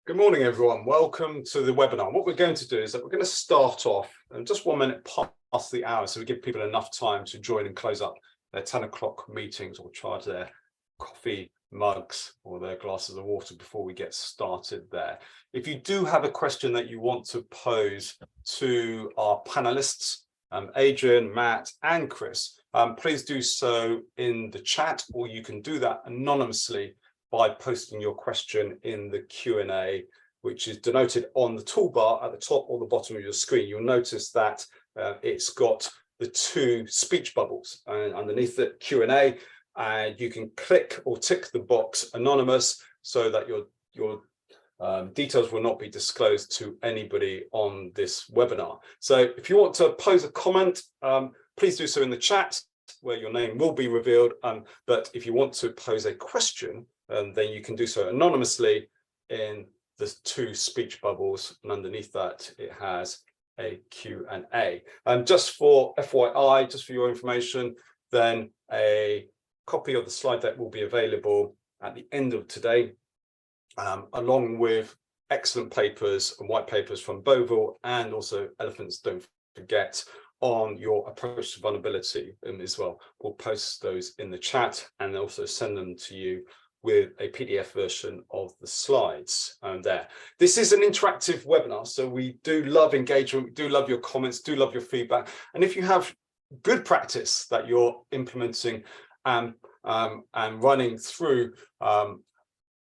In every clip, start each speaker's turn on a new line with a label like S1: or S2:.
S1: Good morning, everyone. Welcome to the webinar. What we're going to do is that we're going to start off just 1 minute past the hour, so we give people enough time to join and close up their 10 o'clock meetings or charge their coffee mugs or their glasses of water before we get started there. If you do have a question that you want to pose to our panelists, Adrian, Matt, and Chris, please do so in the chat, or you can do that anonymously by posting your question in the Q&A, which is denoted on the toolbar at the top or the bottom of your screen. You'll notice that it's got the two speech bubbles, and underneath the Q&A, you can click or tick the box anonymous so that your details will not be disclosed to anybody on this webinar. So if you want to pose a comment, please do so in the chat where your name will be revealed. But if you want to pose a question, then you can do so anonymously in the two speech bubbles, and underneath that it has a Q&A. Just for FYI, just for your information, then a copy of the slide deck will be available at the end of today, along with excellent papers and white papers from Boville and also Elephants Don't Forget on your approach to vulnerability as well. We'll post those in the chat and also send them to you with a PDF version of the slides there. This is an interactive webinar, so we do love engagement, we do love your comments, do love your feedback. And if you have good practice that you're implementing and running through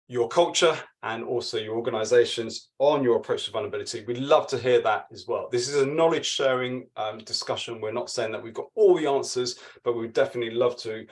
S1: your culture and also your organizations on your approach to vulnerability, we'd love to hear that as well. This is a knowledge sharing discussion. We're not saying that we've got all the answers, but we'd definitely love to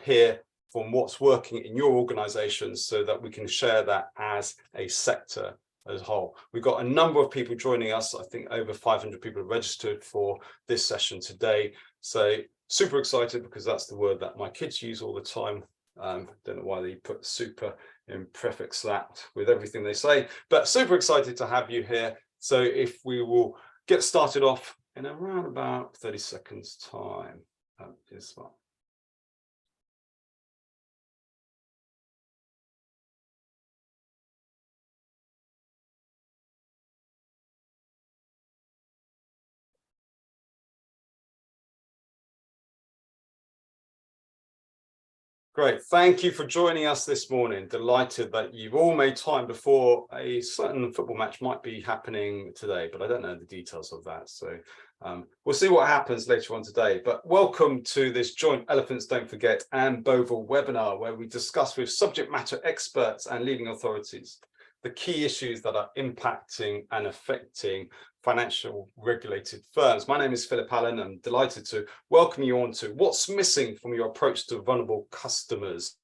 S1: hear from what's working in your organizations so that we can share that as a sector as a whole. We've got a number of people joining us. I think over 500 people have registered for this session today. So super excited, because that's the word that my kids use all the time. Don't know why they put super in prefix that with everything they say, but super excited to have you here. So if we will get started off in around about 30 seconds time. Is fine. Great, thank you for joining us this morning. Delighted that you've all made time before a certain football match might be happening today, but I don't know the details of that. So we'll see what happens later on today. But welcome to this joint Elephants Don't Forget and Boville webinar, where we discuss with subject matter experts and leading authorities the key issues that are impacting and affecting financial regulated firms. My name is Philip Allen. I'm delighted to welcome you on to what's missing from your approach to vulnerable customers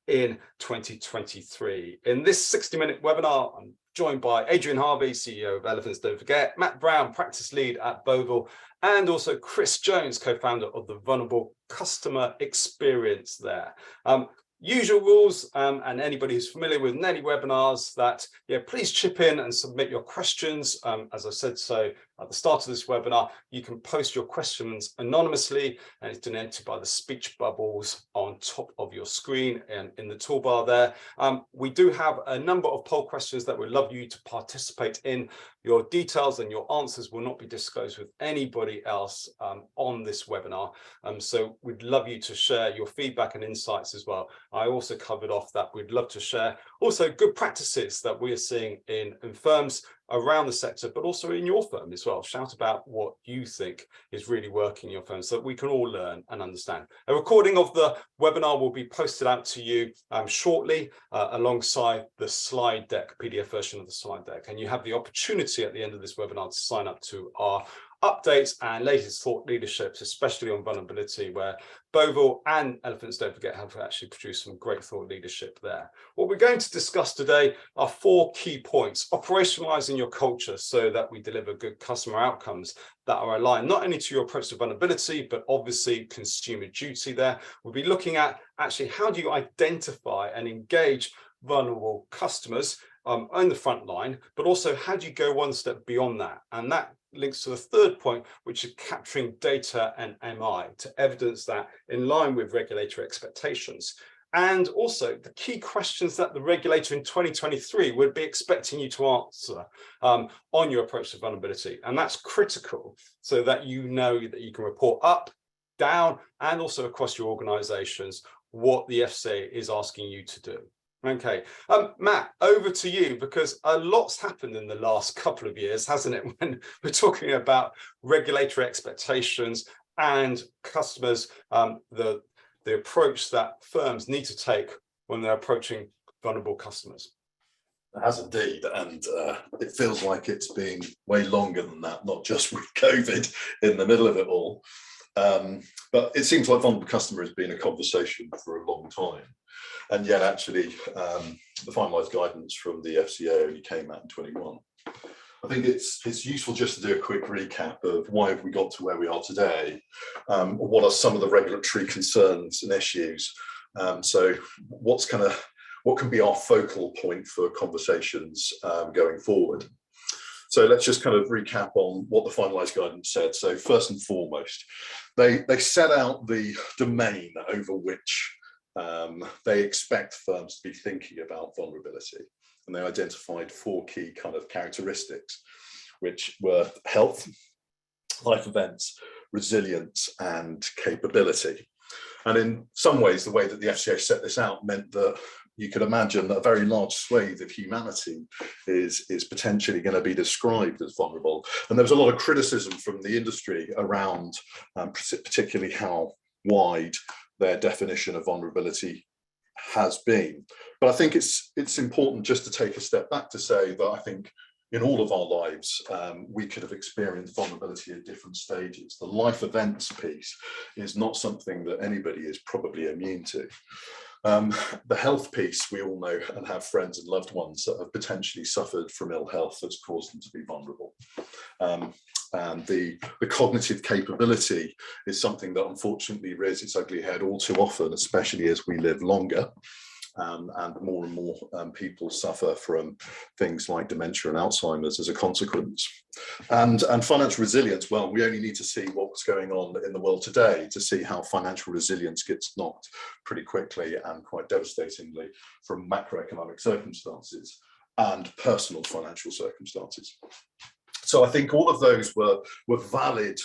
S1: in 2023. In this 60-minute webinar, I'm joined by Adrian Harvey, CEO of Elephants Don't Forget, Matt Brown, practice lead at Boville, and also Chris Jones, co-founder of the Vulnerable Customer Experience there. Usual rules, and anybody who's familiar with any webinars, that please chip in and submit your questions. As I said, so at the start of this webinar, you can post your questions anonymously, and it's denoted by the speech bubbles on top of your screen and in the toolbar there. We do have a number of poll questions that we'd love you to participate in. Your details and your answers will not be disclosed with anybody else on this webinar. So we'd love you to share your feedback and insights as well. I also covered off that we'd love to share also good practices that we're seeing in firms around the sector, but also in your firm as well. Shout about what you think is really working in your firm so that we can all learn and understand. A recording of the webinar will be posted out to you shortly alongside the slide deck, PDF version of the slide deck. And you have the opportunity at the end of this webinar to sign up to our updates and latest thought leaderships, especially on vulnerability, where Boville and Elephants Don't Forget have actually produced some great thought leadership there. What we're going to discuss today are 4 key points: operationalizing your culture so that we deliver good customer outcomes that are aligned not only to your approach to vulnerability, but obviously consumer duty there. We'll be looking at actually how do you identify and engage vulnerable customers on the front line, but also how do you go one step beyond that? And that links to the third point, which is capturing data and MI to evidence that in line with regulatory expectations. and also the key questions that the regulator in 2023 would be expecting you to answer on your approach to vulnerability. And that's critical so that you know that you can report up, down, and also across your organizations what the FCA is asking you to do. Okay, Matt, over to you, because a lot's happened in the last couple of years, hasn't it, when we're talking about regulatory expectations and customers, the approach that firms need to take when they're approaching vulnerable customers.
S2: It has indeed, and it feels like it's been way longer than that, not just with COVID in the middle of it all. But it seems like vulnerable customer has been a conversation for a long time. And yet actually the finalised guidance from the FCA only came out in 21. I think it's useful just to do a quick recap of why have we got to where we are today, what are some of the regulatory concerns and issues. So what can be our focal point for conversations going forward. So let's just kind of recap on what the finalised guidance said. So first and foremost, they set out the domain over which they expect firms to be thinking about vulnerability. And they identified 4 key kind of characteristics, which were health, life events, resilience, and capability. And in some ways, the way that the FCA set this out meant that you could imagine that a very large swathe of humanity is potentially going to be described as vulnerable. And there was a lot of criticism from the industry around particularly how wide their definition of vulnerability has been. But I think it's important just to take a step back to say that I think in all of our lives, we could have experienced vulnerability at different stages. The life events piece is not something that anybody is probably immune to. The health piece, we all know and have friends and loved ones that have potentially suffered from ill health that's caused them to be vulnerable. And the cognitive capability is something that unfortunately rears its ugly head all too often, especially as we live longer. And more people suffer from things like dementia and Alzheimer's as a consequence. And financial resilience, well, we only need to see what's going on in the world today to see how financial resilience gets knocked pretty quickly and quite devastatingly from macroeconomic circumstances and personal financial circumstances. So I think all of those were valid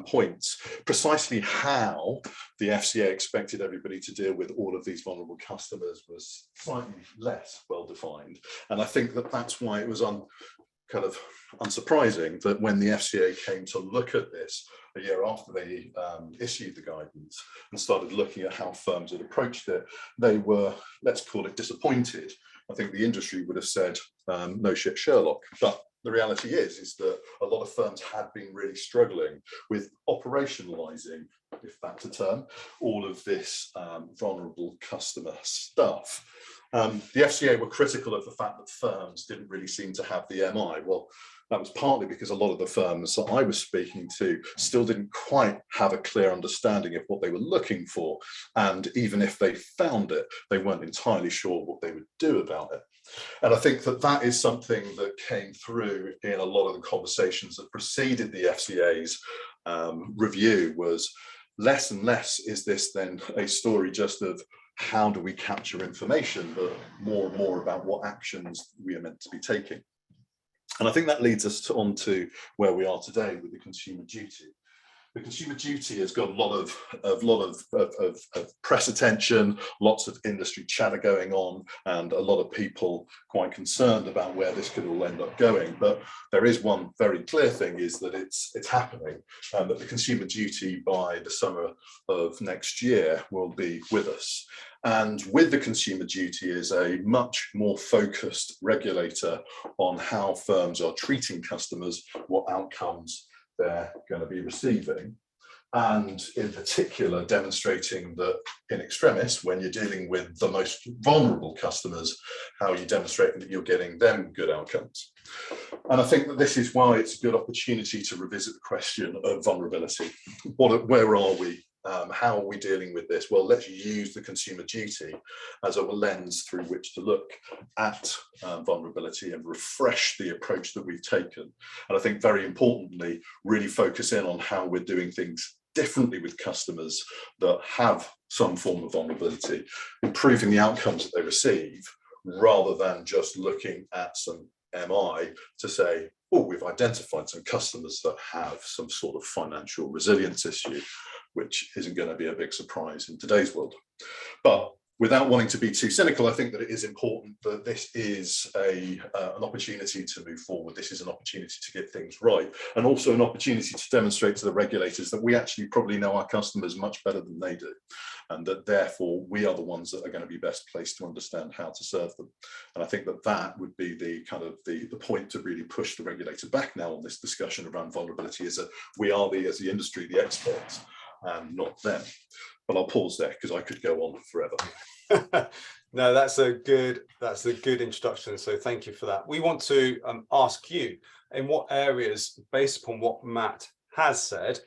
S2: points. Precisely how the FCA expected everybody to deal with all of these vulnerable customers was slightly less well defined. And I think that that's why it was kind of unsurprising that when the FCA came to look at this a year after they issued the guidance and started looking at how firms had approached it, they were, let's call it, disappointed. I think the industry would have said, no shit, Sherlock. But the reality is that a lot of firms had been really struggling with operationalising, if that's a term, all of this vulnerable customer stuff. The FCA were critical of the fact that firms didn't really seem to have the MI. Well, that was partly because a lot of the firms that I was speaking to still didn't quite have a clear understanding of what they were looking for. And even if they found it, they weren't entirely sure what they would do about it. And I think that that is something that came through in a lot of the conversations that preceded the FCA's review. Was less and less is this then a story just of how do we capture information, but more and more about what actions we are meant to be taking. And I think that leads us on to where we are today with the consumer duty. The consumer duty has got a lot of press attention, lots of industry chatter going on, and a lot of people quite concerned about where this could all end up going. But there is one very clear thing, is that it's happening, and that the consumer duty by the summer of next year will be with us. And with the consumer duty is a much more focused regulator on how firms are treating customers, what outcomes they're going to be receiving, and in particular demonstrating that in extremis, when you're dealing with the most vulnerable customers, how you demonstrate that you're getting them good outcomes. And I think that this is why it's a good opportunity to revisit the question of vulnerability. Where are we? How are we dealing with this? Well, let's use the consumer duty as a lens through which to look at vulnerability and refresh the approach that we've taken. And I think very importantly, really focus in on how we're doing things differently with customers that have some form of vulnerability, improving the outcomes that they receive, rather than just looking at some MI to say, oh, we've identified some customers that have some sort of financial resilience issue, which isn't going to be a big surprise in today's world. But without wanting to be too cynical, I think that it is important that this is an opportunity to move forward. This is an opportunity to get things right, and also an opportunity to demonstrate to the regulators that we actually probably know our customers much better than they do, and that therefore we are the ones that are going to be best placed to understand how to serve them. And I think that that would be the kind of the point to really push the regulator back now on this discussion around vulnerability, is that we are as the industry, the experts, and not them. But I'll pause there because I could go on forever.
S1: No, that's a good introduction. So thank you for that. We want to ask you, in what areas, based upon what Matt has said,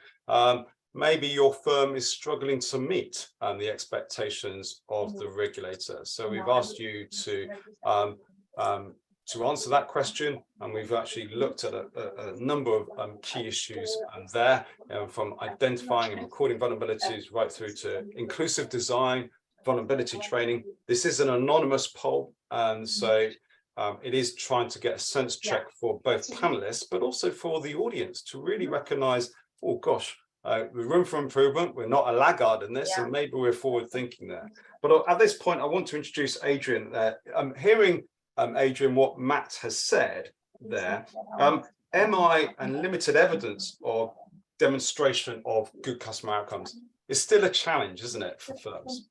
S1: maybe your firm is struggling to meet the expectations of the regulator. So we've asked you to answer that question, and we've actually looked at a number of key issues there, from identifying and recording vulnerabilities right through to inclusive design, vulnerability training. This is an anonymous poll, and so it is trying to get a sense check for both panelists, but also for the audience to really recognize, oh gosh, room for improvement. We're not a laggard in this, and maybe we're forward thinking there. But at this point, I want to introduce Adrian there. I'm hearing, Adrian, what Matt has said there. MI and limited evidence of demonstration of good customer outcomes is still a challenge, isn't it, for firms?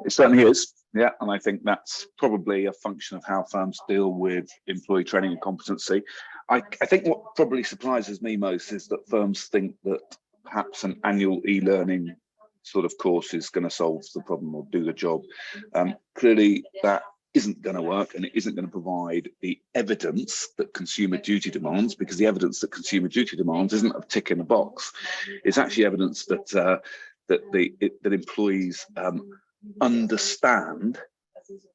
S3: It certainly is, yeah, and I think that's probably a function of how firms deal with employee training and competency. I think what probably surprises me most is that firms think that perhaps an annual e-learning sort of course is going to solve the problem or do the job. Clearly, that isn't going to work, and it isn't going to provide the evidence that consumer duty demands, because the evidence that consumer duty demands isn't a tick in a box. It's actually evidence that that employees understand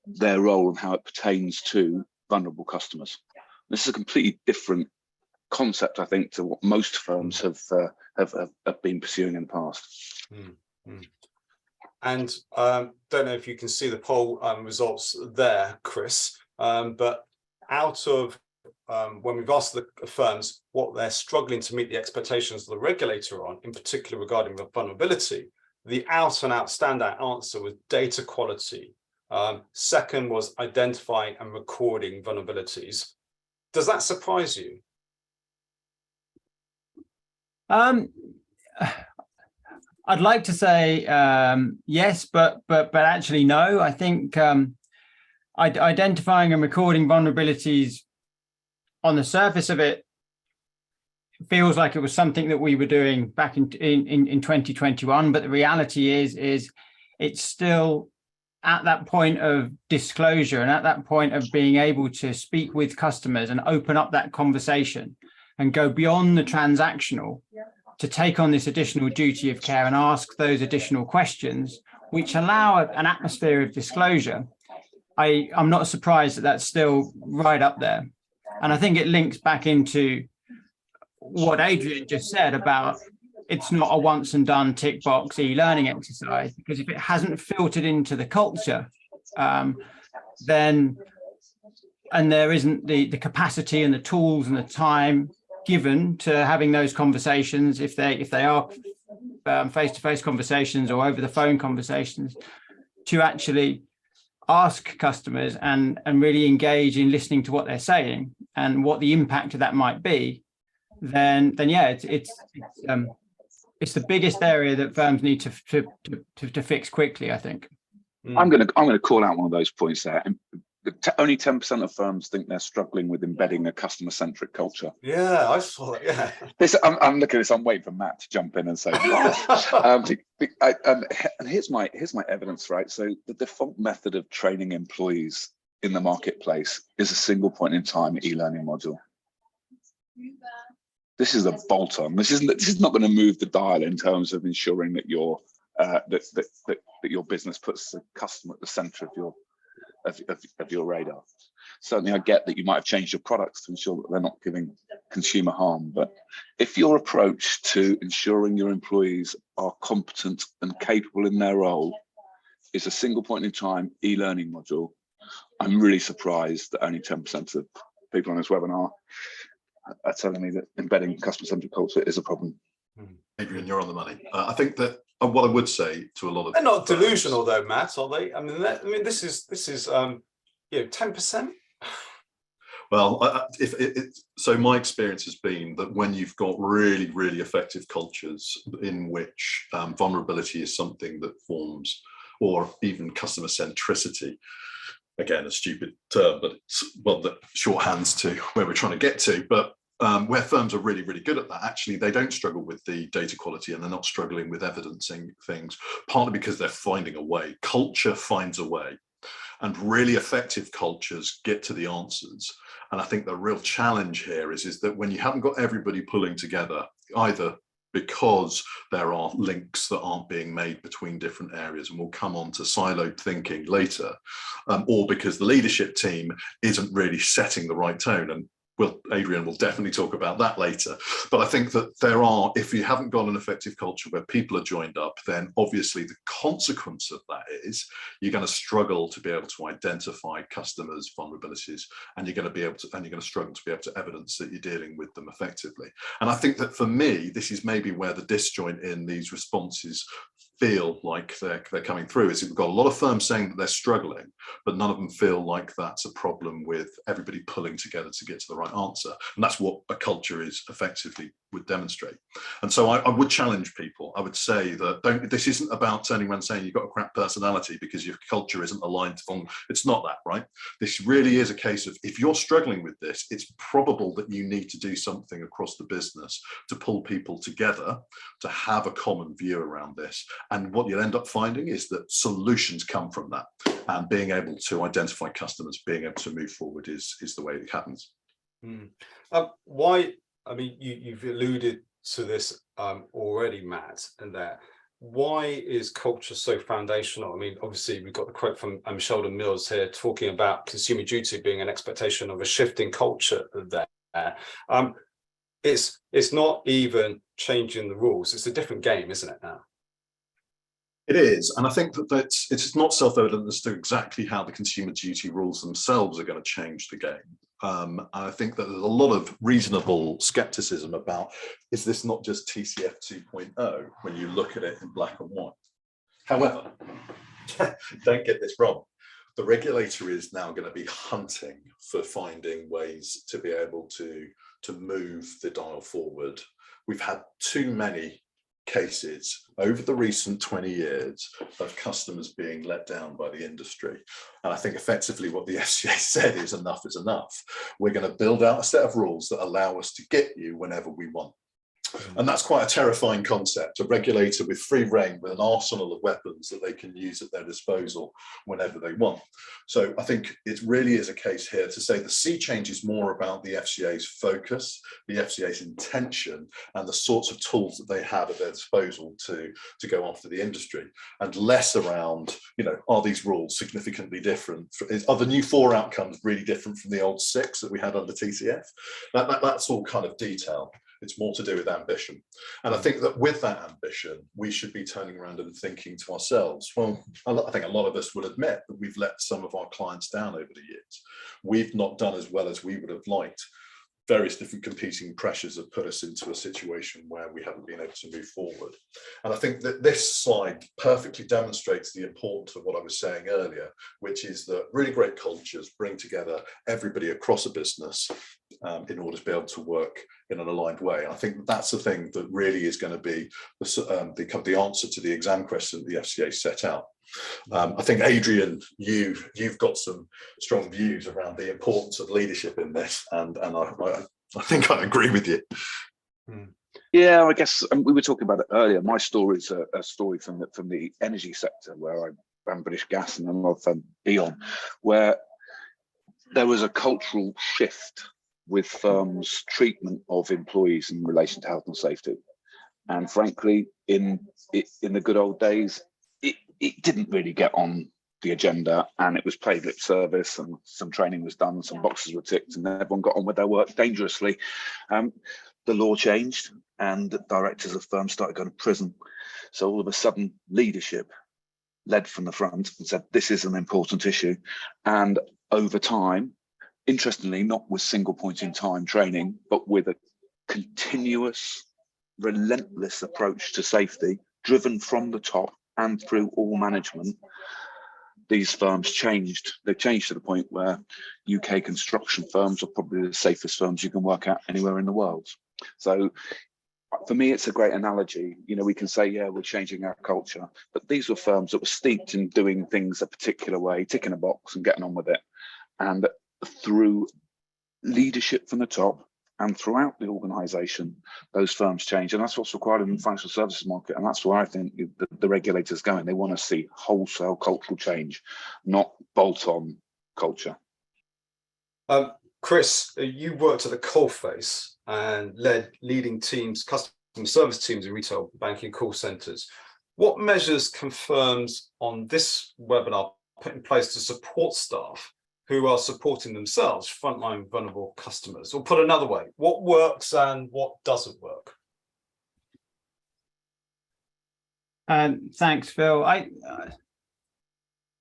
S3: their role and how it pertains to vulnerable customers. This is a completely different concept, I think, to what most firms have been pursuing in the past.
S1: And don't know if you can see the poll results there, Chris, but out of when we've asked the firms what they're struggling to meet the expectations of the regulator on, in particular regarding the vulnerability, the out and out standout answer was data quality. Second was identifying and recording vulnerabilities. Does that surprise you?
S4: I'd like to say yes, but actually no. I think identifying and recording vulnerabilities on the surface of it feels like it was something that we were doing back in 2021, but the reality is it's still at that point of disclosure and at that point of being able to speak with customers and open up that conversation and go beyond the transactional to take on this additional duty of care and ask those additional questions, which allow an atmosphere of disclosure. I'm not surprised that that's still right up there. And I think it links back into what Adrian just said about it's not a once and done tick box e-learning exercise, because if it hasn't filtered into the culture, then, and there isn't the capacity and the tools and the time given to having those conversations, if they are face-to-face conversations or over the phone conversations, to actually ask customers and really engage in listening to what they're saying and what the impact of that might be, then yeah, it's the biggest area that firms need to fix quickly, I think.
S3: I'm going to call out one of those points there. Only 10% of firms think they're struggling with embedding a customer-centric culture.
S1: Yeah, I saw that. Yeah.
S3: I'm looking at this. I'm waiting for Matt to jump in and say, and here's my evidence, right? So the default method of training employees in the marketplace is a single point in time e-learning module. This is a bolt-on. This is not going to move the dial in terms of ensuring that your that your business puts the customer at the center of your radar. Certainly, I get that you might have changed your products to ensure that they're not giving consumer harm. But if your approach to ensuring your employees are competent and capable in their role is a single point in time e-learning module, I'm really surprised that only 10% of people on this webinar are telling me that embedding customer-centric culture is a problem.
S2: Adrian, you're on the money. I think that what I would say to a lot of
S1: they're not delusional though, Matt, are they? I mean, this is 10%.
S2: Well, so my experience has been that when you've got really, really effective cultures in which vulnerability is something that forms, or even customer centricity, again, a stupid term, but it's one that shorthands to where we're trying to get to. But where firms are really, really good at that, actually, they don't struggle with the data quality and they're not struggling with evidencing things, partly because they're finding a way. Culture finds a way. And really effective cultures get to the answers. And I think the real challenge here is that when you haven't got everybody pulling together, either because there are links that aren't being made between different areas, and we'll come on to siloed thinking later, or because the leadership team isn't really setting the right tone. And Adrian will definitely talk about that later. But I think that if you haven't got an effective culture where people are joined up, then obviously the consequence of that is you're going to struggle to be able to identify customers' vulnerabilities, and you're going to struggle to be able to evidence that you're dealing with them effectively. And I think that for me, this is maybe where the disjoint in these responses feel like they're coming through, is we've got a lot of firms saying that they're struggling, but none of them feel like that's a problem with everybody pulling together to get to the right answer. And that's what a culture is effectively would demonstrate. And so I would challenge people. I would say that this isn't about turning around saying you've got a crap personality because your culture isn't aligned on. It's not that, right? This really is a case of, if you're struggling with this, it's probable that you need to do something across the business to pull people together to have a common view around this. And what you'll end up finding is that solutions come from that, and being able to identify customers, being able to move forward is the way it happens.
S1: Why? I mean, you've alluded to this already, Matt, and there. Why is culture so foundational? I mean, obviously, we've got the quote from Sheldon Mills here talking about consumer duty being an expectation of a shifting culture there. It's not even changing the rules. It's a different game, isn't it now?
S2: It is, and I think that it's not self-evident as to exactly how the consumer duty rules themselves are going to change the game. And I think that there's a lot of reasonable skepticism about, is this not just TCF 2.0 when you look at it in black and white? However, don't get this wrong. The regulator is now going to be hunting for finding ways to be able to move the dial forward. We've had too many cases over the recent 20 years of customers being let down by the industry. And I think effectively what the FCA said is enough is enough. We're going to build out a set of rules that allow us to get you whenever we want. And that's quite a terrifying concept, a regulator with free rein, with an arsenal of weapons that they can use at their disposal whenever they want. So I think it really is a case here to say the sea change is more about the FCA's focus, the FCA's intention, and the sorts of tools that they have at their disposal to go after the industry, and less around, are these rules significantly different? Are the new 4 outcomes really different from the old 6 that we had under TCF? That's all kind of detail. It's more to do with ambition. And I think that with that ambition, we should be turning around and thinking to ourselves, well, I think a lot of us will admit that we've let some of our clients down over the years. We've not done as well as we would have liked. Various different competing pressures have put us into a situation where we haven't been able to move forward. And I think that this slide perfectly demonstrates the importance of what I was saying earlier, which is that really great cultures bring together everybody across a business in order to be able to work in an aligned way. And I think that's the thing that really is going to be the answer to the exam question that the FCA set out. I think, Adrian, you've got some strong views around the importance of leadership in this, and I think I agree with you.
S3: Yeah, I guess we were talking about it earlier. My story is a story from the energy sector, where I ran British Gas and a lot of E.ON, where there was a cultural shift with firms' treatment of employees in relation to health and safety. And frankly, in the good old days, it didn't really get on the agenda, and it was paid lip service, and some training was done, some boxes were ticked, and everyone got on with their work dangerously. The law changed, and directors of firms started going to prison. So all of a sudden, leadership led from the front and said, this is an important issue. And over time, interestingly, not with single point in time training, but with a continuous, relentless approach to safety, driven from the top and through all management, these firms changed. They've changed to the point where UK construction firms are probably the safest firms you can work at anywhere in the world. So for me, it's a great analogy. You know, we can say, yeah, we're changing our culture, but these were firms that were steeped in doing things a particular way, ticking a box and getting on with it. And through leadership from the top and throughout the organization, those firms change. And that's what's required in the financial services market. And that's where I think the regulator's going. They want to see wholesale cultural change, not bolt-on culture.
S1: Chris, you worked at the coalface and led leading teams, customer service teams in retail banking call centres. What measures can firms on this webinar put in place to support staff who are supporting themselves, frontline vulnerable customers? Or put another way, what works and what doesn't work?
S4: Thanks, Phil.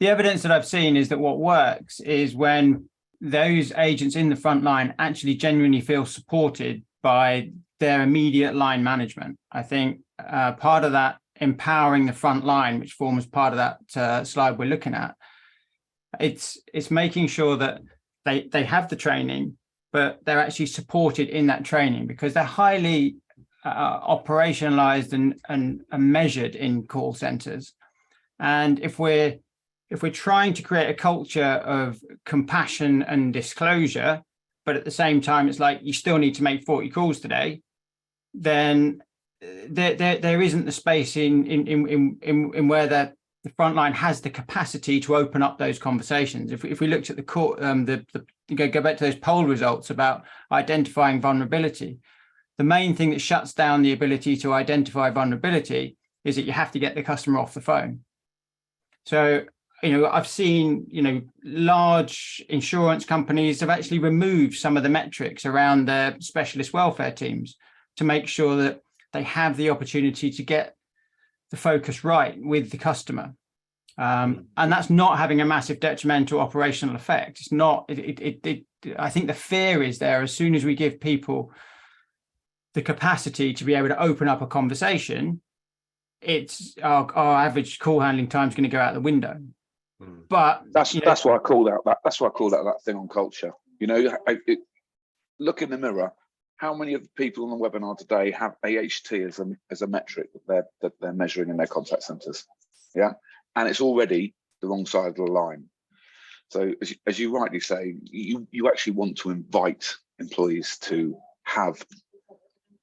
S4: The evidence that I've seen is that what works is when those agents in the front line actually genuinely feel supported by their immediate line management. I think part of that empowering the front line, which forms part of that slide we're looking at, it's making sure that they have the training, but they're actually supported in that training, because they're highly operationalized and measured in call centers. And if we're trying to create a culture of compassion and disclosure, but at the same time, it's like you still need to make 40 calls today, then there isn't the space in where the frontline has the capacity to open up those conversations. If we looked at the court, go back to those poll results about identifying vulnerability, the main thing that shuts down the ability to identify vulnerability is that you have to get the customer off the phone. So, I've seen, large insurance companies have actually removed some of the metrics around their specialist welfare teams to make sure that they have the opportunity to get the focus right with the customer. And that's not having a massive detrimental operational effect. It's not, I think the fear is there, as soon as we give people the capacity to be able to open up a conversation, it's our average call handling time is going to go out the window. But
S3: that's why I called out that thing on culture. Look in the mirror. How many of the people on the webinar today have AHT as a metric that they're measuring in their contact centres? Yeah, and it's already the wrong side of the line. So as you rightly say, you actually want to invite employees to have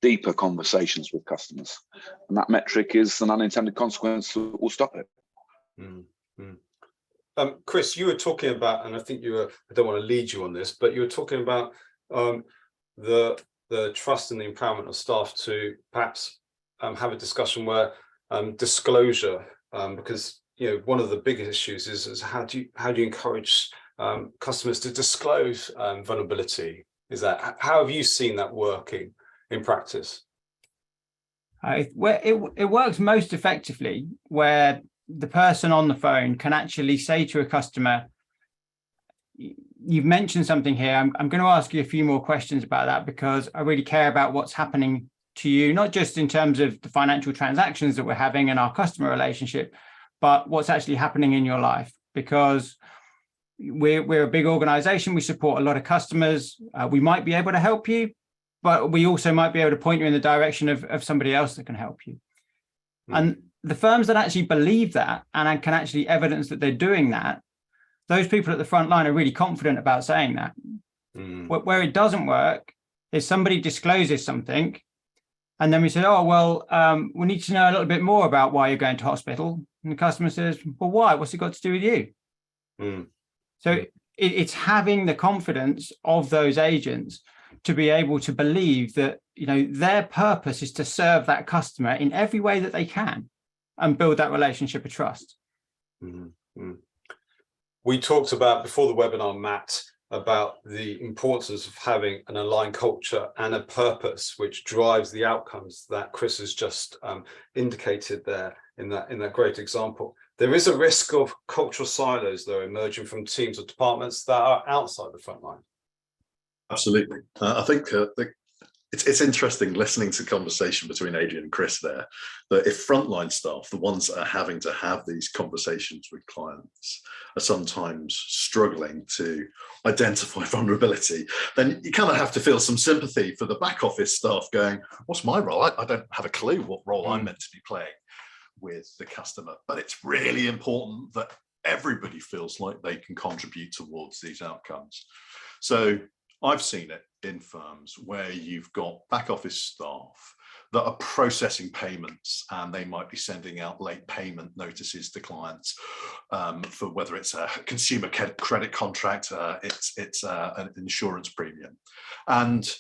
S3: deeper conversations with customers, and that metric is an unintended consequence that will stop it.
S1: Chris, you were talking about, and I think I don't want to lead you on this, but you were talking about the trust and the empowerment of staff to perhaps have a discussion where disclosure, because one of the biggest issues is how do you encourage customers to disclose vulnerability? How have you seen that working in practice?
S4: It works most effectively where the person on the phone can actually say to a customer, you've mentioned something here. I'm going to ask you a few more questions about that, because I really care about what's happening to you, not just in terms of the financial transactions that we're having and our customer relationship, but what's actually happening in your life. Because we're a big organization, we support a lot of customers. We might be able to help you, but we also might be able to point you in the direction of somebody else that can help you. And the firms that actually believe that and can actually evidence that they're doing that, those people at the front line are really confident about saying that. Where it doesn't work is somebody discloses something, and then we say, oh, well, we need to know a little bit more about why you're going to hospital. And the customer says, well, why? What's it got to do with you? So it's having the confidence of those agents to be able to believe that, their purpose is to serve that customer in every way that they can and build that relationship of trust.
S1: we talked about before the webinar, Matt, about the importance of having an aligned culture and a purpose which drives the outcomes that Chris has just indicated there in that great example. There is a risk of cultural silos, though, emerging from teams or departments that are outside the front line.
S2: Absolutely. I think it's interesting listening to the conversation between Adrian and Chris there, that if frontline staff, the ones that are having to have these conversations with clients, are sometimes struggling to identify vulnerability, then you kind of have to feel some sympathy for the back office staff going, what's my role? I don't have a clue what role I'm meant to be playing with the customer. But it's really important that everybody feels like they can contribute towards these outcomes. So I've seen it in firms where you've got back office staff that are processing payments, and they might be sending out late payment notices to clients for whether it's a consumer credit contract, it's an insurance premium, and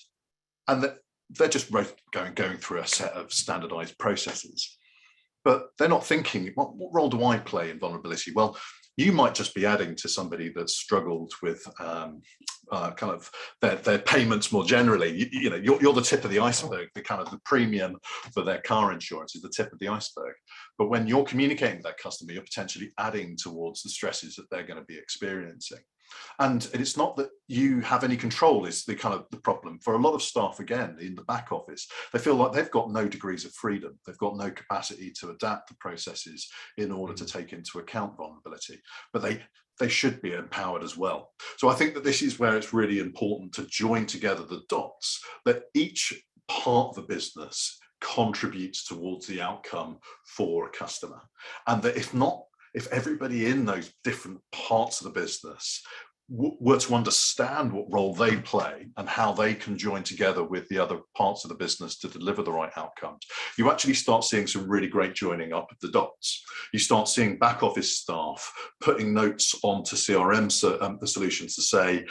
S2: they're just going through a set of standardized processes. But they're not thinking, what role do I play in vulnerability? Well, you might just be adding to somebody that's struggled with kind of their payments more generally. You're the tip of the iceberg. The kind of the premium for their car insurance is the tip of the iceberg. But when you're communicating with that customer, you're potentially adding towards the stresses that they're going to be experiencing. And it's not that you have any control is the kind of the problem. For a lot of staff, again, in the back office, they feel like they've got no degrees of freedom. They've got no capacity to adapt the processes in order to take into account vulnerability, but they should be empowered as well. So I think that this is where it's really important to join together the dots, that each part of the business contributes towards the outcome for a customer. And that if everybody in those different parts of the business were to understand what role they play and how they can join together with the other parts of the business to deliver the right outcomes, you actually start seeing some really great joining up of the dots. You start seeing back office staff putting notes onto CRM solutions to say,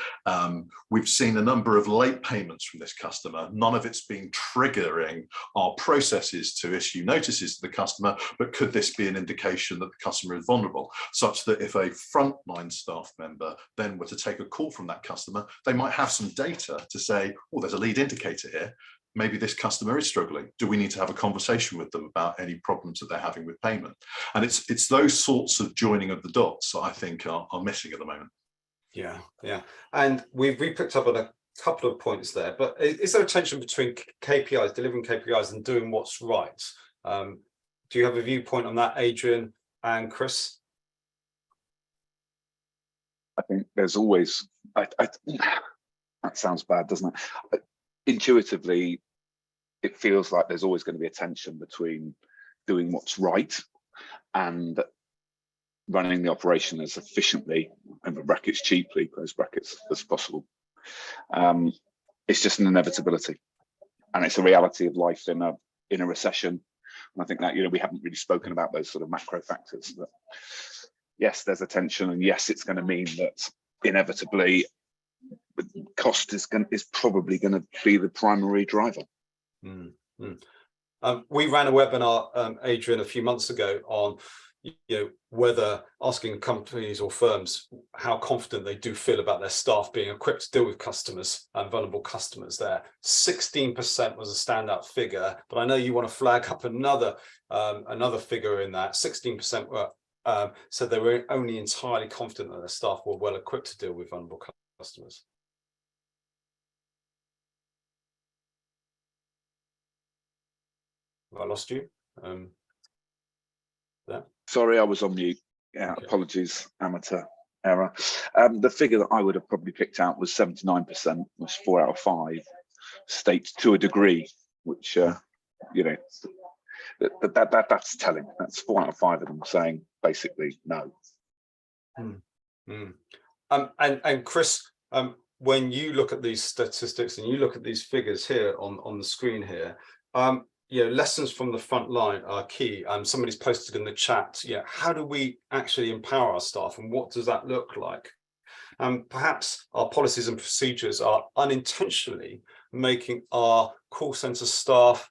S2: we've seen a number of late payments from this customer. None of it's been triggering our processes to issue notices to the customer, but could this be an indication that the customer is vulnerable, such that if a frontline staff member then were to take a call from that customer, they might have some data to say, oh, there's a lead indicator here. Maybe this customer is struggling. Do we need to have a conversation with them about any problems that they're having with payment? And it's those sorts of joining of the dots that I think are missing at the moment. Yeah.
S1: And we picked up on a couple of points there, but is there a tension between KPIs, delivering KPIs and doing what's right? Do you have a viewpoint on that, Adrian and Chris?
S3: I think there's always, that sounds bad, doesn't it? Intuitively, it feels like there's always going to be a tension between doing what's right and running the operation as efficiently, over brackets cheaply, close brackets, as possible. It's just an inevitability, and it's a reality of life in a recession. And I think that, we haven't really spoken about those sort of macro factors. But yes, there's a tension, and yes, it's going to mean that inevitably cost is probably going to be the primary driver.
S1: We ran a webinar, Adrian, a few months ago on whether asking companies or firms how confident they do feel about their staff being equipped to deal with customers and vulnerable customers there. 16% was a standout figure, but I know you want to flag up another figure in that. 16% were said they were only entirely confident that their staff were well equipped to deal with vulnerable customers. Have I lost you? There.
S3: Sorry, I was on mute. Yeah, okay. Apologies, amateur error. The figure that I would have probably picked out was 79%, was 4 out of 5 states to a degree, which that's telling. That's 4 out of 5 of them saying basically no.
S1: And Chris, when you look at these statistics and you look at these figures here on the screen here, lessons from the front line are key. Somebody's posted in the chat, how do we actually empower our staff, and what does that look like? Perhaps our policies and procedures are unintentionally making our call center staff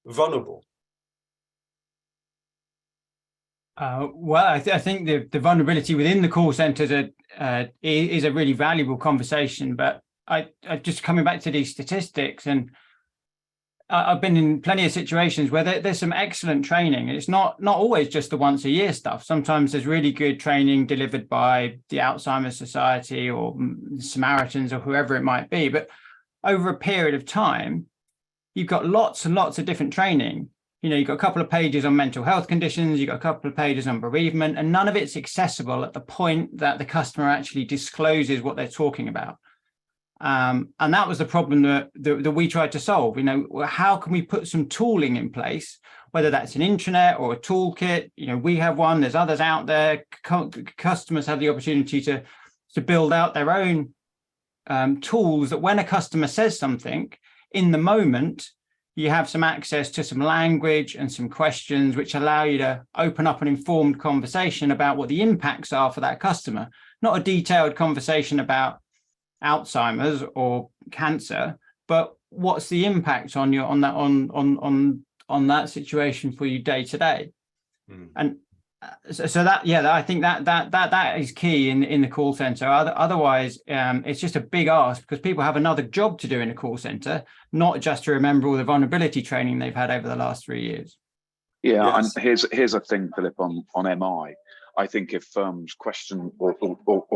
S1: vulnerable.
S4: Well, I think the vulnerability within the call centers is a really valuable conversation. But I just coming back to these statistics, and I've been in plenty of situations where there's some excellent training. It's not always just the once a year stuff. Sometimes there's really good training delivered by the Alzheimer's Society or Samaritans or whoever it might be. But over a period of time, you've got lots and lots of different training. You've got a couple of pages on mental health conditions, you've got a couple of pages on bereavement, and none of it's accessible at the point that the customer actually discloses what they're talking about. And that was the problem that we tried to solve. How can we put some tooling in place, whether that's an intranet or a toolkit? We have one, there's others out there. Customers have the opportunity to build out their own tools that when a customer says something, in the moment, you have some access to some language and some questions which allow you to open up an informed conversation about what the impacts are for that customer, not a detailed conversation about Alzheimer's or cancer, but what's the impact on that situation for you day to day. And so that, I think that is key in the call center. Otherwise, it's just a big ask, because people have another job to do in a call center, not just to remember all the vulnerability training they've had over the last 3 years.
S3: Yeah,
S1: Yes.
S3: and here's a thing, Philip, on MI. I think if firms question or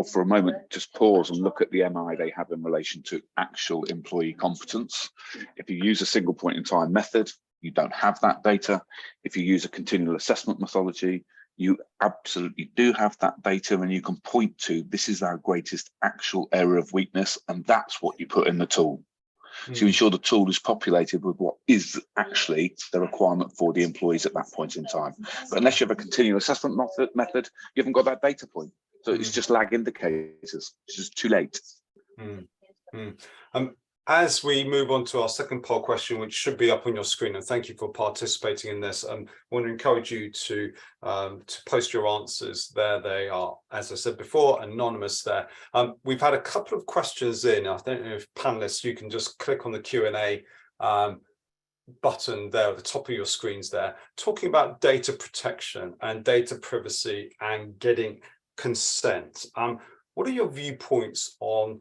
S3: for a moment just pause and look at the MI they have in relation to actual employee competence. If you use a single point in time method, you don't have that data. If you use a continual assessment methodology, you absolutely do have that data, and you can point to this is our greatest actual area of weakness, and that's what you put in the tool. So you ensure the tool is populated with what is actually the requirement for the employees at that point in time. But unless you have a continual assessment method, you haven't got that data point. So it's just lag indicators. It's just too late.
S1: As we move on to our second poll question, which should be up on your screen, and thank you for participating in this, I want to encourage you to post your answers there. They are, as I said before, anonymous there. We've had a couple of questions in. I don't know if panelists, you can just click on the Q&A button there at the top of your screens there, talking about data protection and data privacy and getting consent. What are your viewpoints on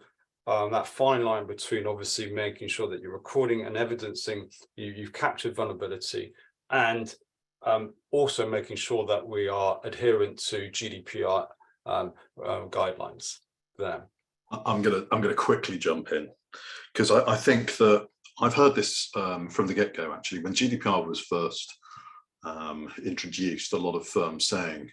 S1: that fine line between obviously making sure that you're recording and evidencing you've captured vulnerability, and also making sure that we are adherent to GDPR guidelines there?
S2: I'm gonna quickly jump in, because I think that I've heard this from the get-go. Actually, when GDPR was first introduced, a lot of firms saying,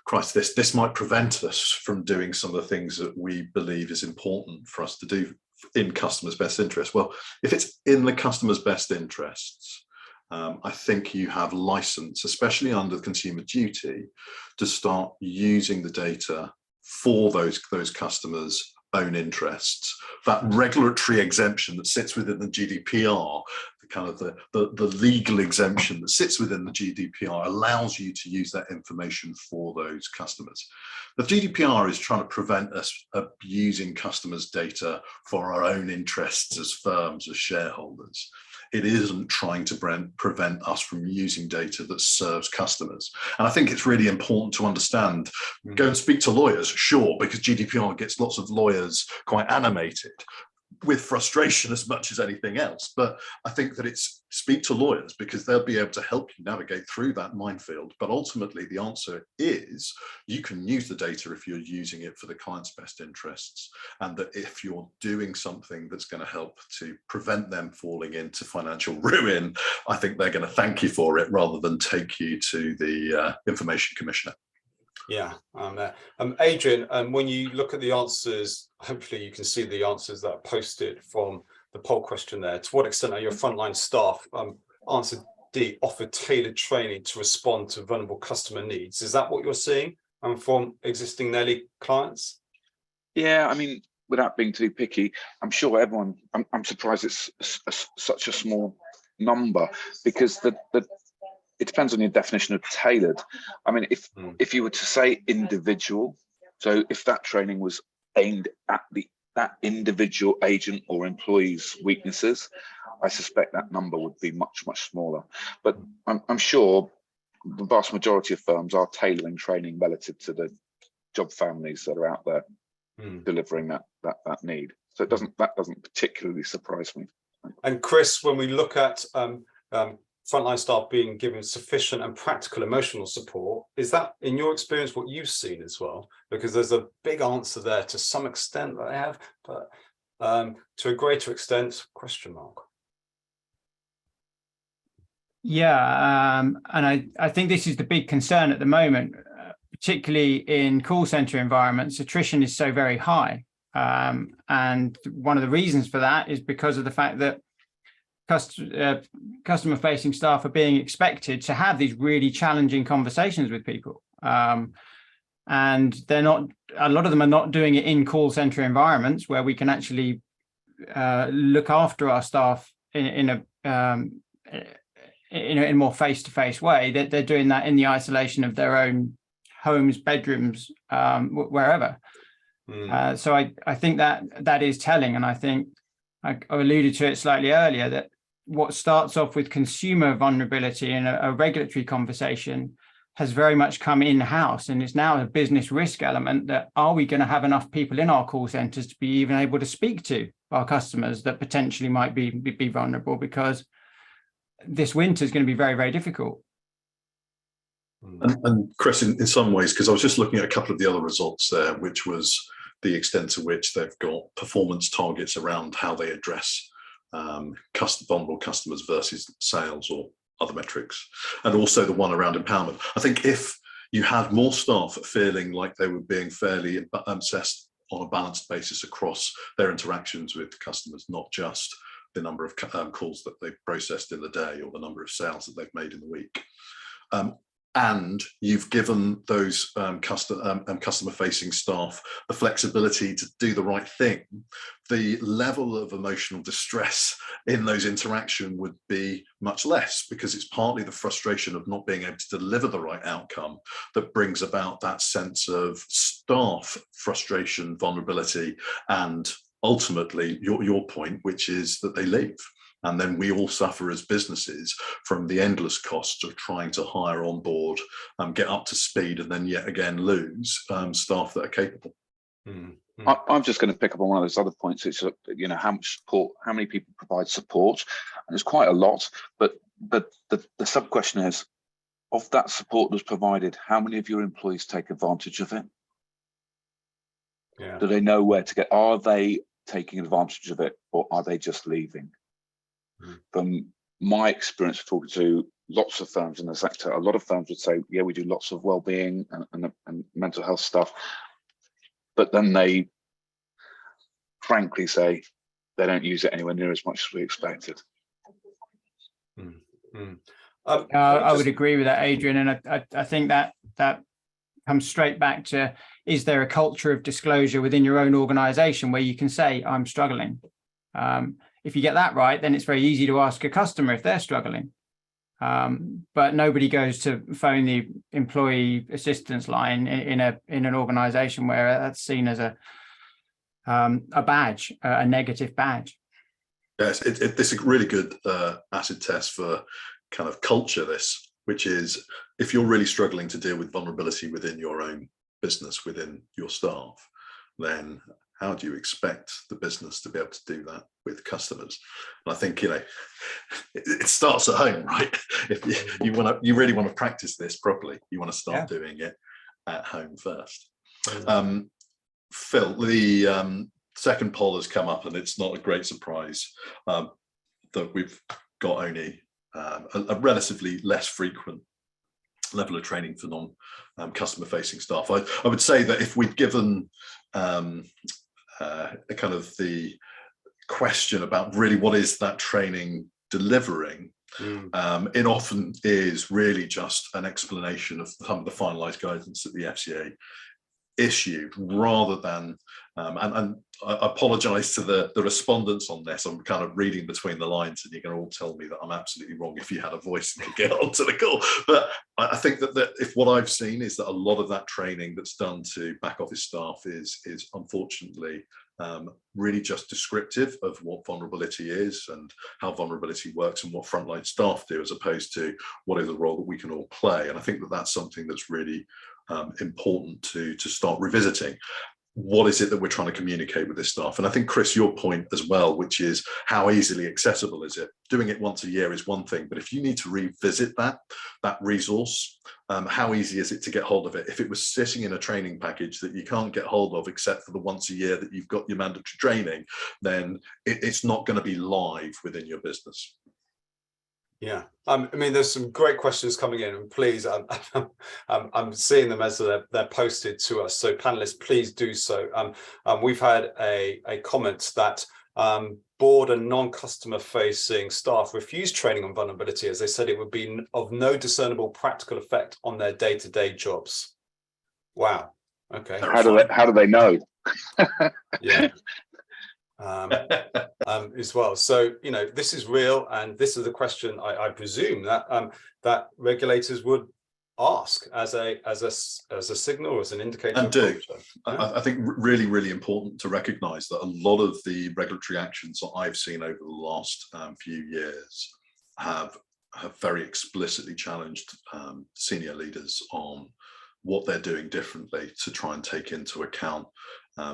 S2: Christ, this might prevent us from doing some of the things that we believe is important for us to do in customers' best interest. Well, if it's in the customer's best interests, I think you have license, especially under Consumer Duty, to start using the data for those customers' own interests. That regulatory exemption that sits within the GDPR, the legal exemption that sits within the GDPR, allows you to use that information for those customers. The GDPR is trying to prevent us abusing customers' data for our own interests as firms, as shareholders. It isn't trying to prevent us from using data that serves customers. And I think it's really important to understand. Go and speak to lawyers, sure, because GDPR gets lots of lawyers quite animated with frustration as much as anything else. But I think that it's speak to lawyers, because they'll be able to help you navigate through that minefield. But ultimately, the answer is you can use the data if you're using it for the client's best interests, and that if you're doing something that's going to help to prevent them falling into financial ruin, I think they're going to thank you for it rather than take you to the Information Commissioner.
S1: Yeah, Adrian, when you look at the answers, hopefully you can see the answers that are posted from the poll question there. To what extent are your frontline staff, answer D, offer tailored training to respond to vulnerable customer needs? Is that what you're seeing from existing Nelly clients? Yeah,
S3: I mean, without being too picky, I'm sure everyone, I'm surprised it's such a small number, because it depends on your definition of tailored. I mean, if you were to say individual, so if that training was aimed at that individual agent or employee's weaknesses, I suspect that number would be much, much smaller. But I'm sure the vast majority of firms are tailoring training relative to the job families that are out there delivering that need. So that doesn't particularly surprise me.
S1: And Chris, when we look at frontline staff being given sufficient and practical emotional support, is that, in your experience, what you've seen as well? Because there's a big answer there to some extent that I have, but to a greater extent, question mark.
S4: Yeah, and I think this is the big concern at the moment, particularly in call center environments. Attrition is so very high. And one of the reasons for that is because of the fact that customer facing staff are being expected to have these really challenging conversations with people. And they're not, a lot of them are not doing it in call center environments where we can actually look after our staff in a more face-to-face way. They're doing that in the isolation of their own homes, bedrooms, wherever. So I think that is telling, and I think I alluded to it slightly earlier, that what starts off with consumer vulnerability in a regulatory conversation has very much come in-house, and it's now a business risk element. That are we going to have enough people in our call centers to be even able to speak to our customers that potentially might be vulnerable, because this winter is going to be very, very difficult.
S2: And Chris, in some ways, because I was just looking at a couple of the other results there, which was the extent to which they've got performance targets around how they address vulnerable customers versus sales or other metrics, and also the one around empowerment. I think if you had more staff feeling like they were being fairly assessed on a balanced basis across their interactions with customers, not just the number of calls that they've processed in the day or the number of sales that they've made in the week, and you've given those customer-facing staff the flexibility to do the right thing, the level of emotional distress in those interactions would be much less, because it's partly the frustration of not being able to deliver the right outcome that brings about that sense of staff frustration, vulnerability, and ultimately your point, which is that they leave. And then we all suffer as businesses from the endless costs of trying to hire on board, get up to speed, and then yet again lose staff that are capable.
S3: I'm just going to pick up on one of those other points. It's how much support, how many people provide support, and there's quite a lot. But the sub question is, of that support that's provided, how many of your employees take advantage of it?
S1: Yeah.
S3: Do they know where to get? Are they taking advantage of it, or are they just leaving? From my experience of talking to lots of firms in the sector, a lot of firms would say, yeah, we do lots of well-being and mental health stuff, but then they frankly say they don't use it anywhere near as much as we expected.
S4: I would agree with that, Adrian, and I think that comes straight back to, is there a culture of disclosure within your own organization where you can say, I'm struggling? If you get that right, then it's very easy to ask a customer if they're struggling. But nobody goes to phone the employee assistance line in an organization where that's seen as a badge, a negative badge.
S2: Yes, this is a really good acid test for kind of culture, this, which is if you're really struggling to deal with vulnerability within your own business, within your staff, then how do you expect the business to be able to do that with customers? And I think, it starts at home, right? If you really want to practice this properly, you want to start doing it at home first. Phil, the second poll has come up, and it's not a great surprise that we've got only a relatively less frequent level of training for non-customer facing staff. I would say that if we'd given kind of the question about really what is that training delivering, it often is really just an explanation of some of the finalised guidance that the FCA issued, rather than and I apologise to the respondents on this. I'm kind of reading between the lines, and you can all tell me that I'm absolutely wrong if you had a voice and could get onto the call. But I think that if what I've seen is that a lot of that training that's done to back office staff is unfortunately really just descriptive of what vulnerability is and how vulnerability works and what frontline staff do, as opposed to what is the role that we can all play. And I think that that's something that's really important to start revisiting. What is it that we're trying to communicate with this staff? And I think, Chris, your point as well, which is how easily accessible is it? Doing it once a year is one thing, but if you need to revisit that resource, how easy is it to get hold of it? If it was sitting in a training package that you can't get hold of except for the once a year that you've got your mandatory training, then it's not going to be live within your business.
S1: Yeah, I mean, there's some great questions coming in, and please, I'm seeing them as they're posted to us. So panelists, please do so. We've had a comment that board and non-customer facing staff refused training on vulnerability, as they said it would be of no discernible practical effect on their day-to-day jobs. Wow. Okay.
S3: How do they know?
S1: Yeah. As well. So, you know, this is real, and this is the question I presume that that regulators would ask as a signal or as an indicator.
S2: And do.
S1: Yeah.
S2: I think really important to recognise that a lot of the regulatory actions that I've seen over the last few years have very explicitly challenged senior leaders on what they're doing differently to try and take into account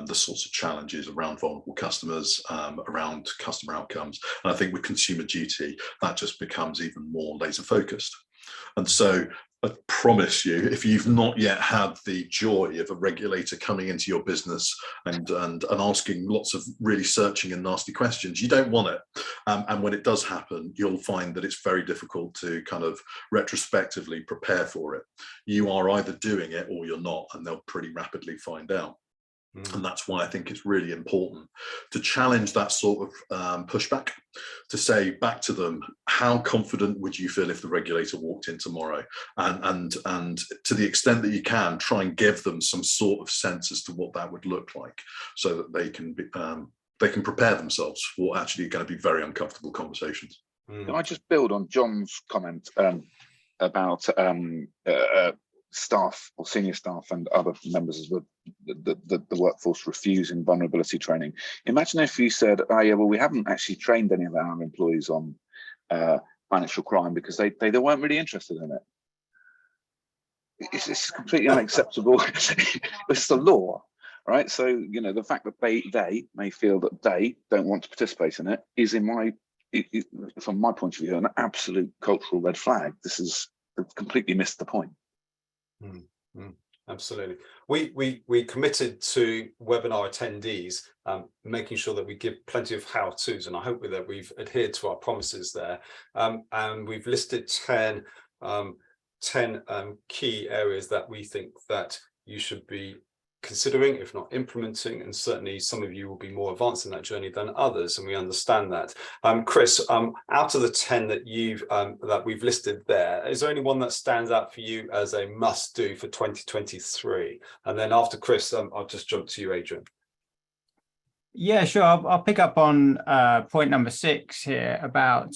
S2: the sorts of challenges around vulnerable customers, around customer outcomes. And I think with consumer duty, that just becomes even more laser focused. And so I promise you, if you've not yet had the joy of a regulator coming into your business and asking lots of really searching and nasty questions, you don't want it. And when it does happen, you'll find that it's very difficult to kind of retrospectively prepare for it. You are either doing it or you're not, and they'll pretty rapidly find out. And that's why I think it's really important to challenge that sort of pushback, to say back to them, how confident would you feel if the regulator walked in tomorrow? And to the extent that you can, try and give them some sort of sense as to what that would look like, so that they can prepare themselves for actually going to be very uncomfortable conversations.
S3: Can I just build on John's comment about staff or senior staff and other members of the workforce refusing vulnerability training? Imagine if you said, oh yeah, well, we haven't actually trained any of our employees on financial crime because they weren't really interested in it. It's completely unacceptable. It's the law, right? So, you know, the fact that they may feel that they don't want to participate in it is, from my point of view, an absolute cultural red flag. This is completely missed the point.
S1: Absolutely. We committed to webinar attendees making sure that we give plenty of how-tos, and I hope that we've adhered to our promises there. And we've listed 10 key areas that we think that you should be considering, if not implementing, and certainly some of you will be more advanced in that journey than others, and we understand that. Chris, out of the 10 that we've listed there, is there any one that stands out for you as a must-do for 2023? And then after Chris, I'll just jump to you, Adrian.
S4: Yeah, sure. I'll pick up on point number 6 here about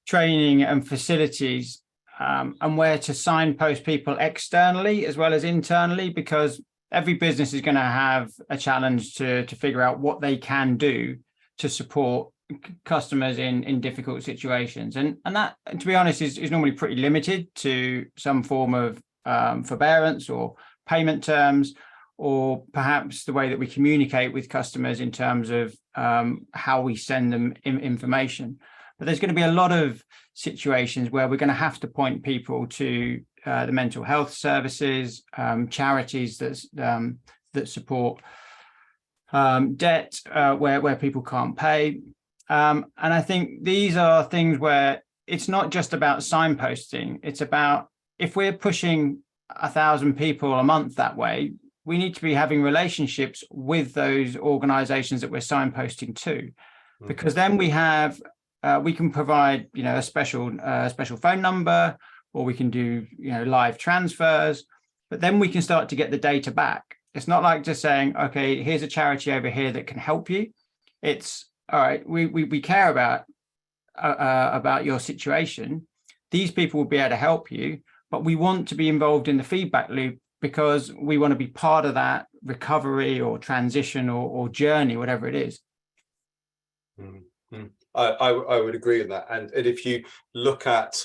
S4: training and facilities, and where to signpost people externally as well as internally, because every business is going to have a challenge to figure out what they can do to support customers in difficult situations. And that, to be honest, is normally pretty limited to some form of forbearance or payment terms, or perhaps the way that we communicate with customers in terms of how we send them information. But there's going to be a lot of situations where we're going to have to point people to the mental health services, charities that support debt where people can't pay. And I think these are things where it's not just about signposting. It's about, if we're pushing 1,000 people a month that way, we need to be having relationships with those organizations that we're signposting to, because then we can provide, you know, a special phone number, or we can do, you know, live transfers, but then we can start to get the data back. It's not like just saying, okay, here's a charity over here that can help you. It's, all right, we care about your situation. These people will be able to help you, but we want to be involved in the feedback loop because we want to be part of that recovery or transition or journey, whatever it is.
S1: I would agree with that. And if you look at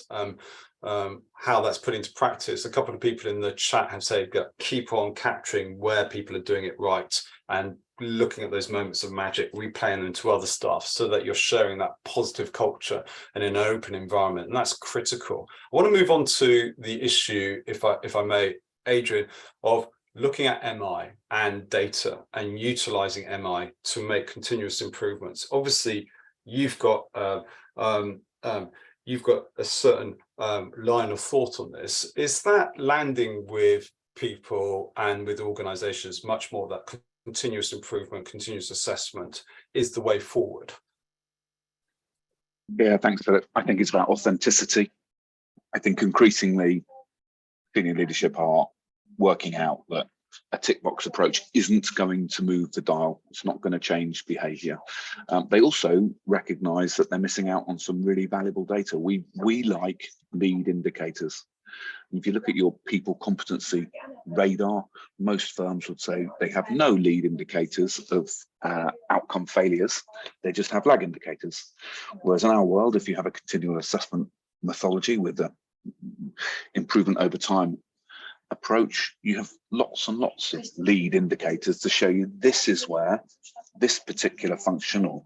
S1: how that's put into practice, a couple of people in the chat have said, keep on capturing where people are doing it right and looking at those moments of magic, replaying them into other stuff so that you're showing that positive culture in an open environment. And that's critical. I want to move on to the issue, if I may, Adrian, of looking at MI and data and utilizing MI to make continuous improvements. Obviously, you've got a certain line of thought on this. Is that landing with people and with organizations much more that continuous improvement, continuous assessment is the way forward?
S3: Yeah, thanks, Philip. I think it's about authenticity. I think increasingly senior leadership are working out that a tick box approach isn't going to move the dial. It's not going to change behavior. They also recognize that they're missing out on some really valuable data. We like lead indicators. If you look at your people competency radar, most firms would say they have no lead indicators of outcome failures. They just have lag indicators. Whereas in our world, if you have a continual assessment methodology with the improvement over time approach, you have lots and lots of lead indicators to show you this is where this particular function or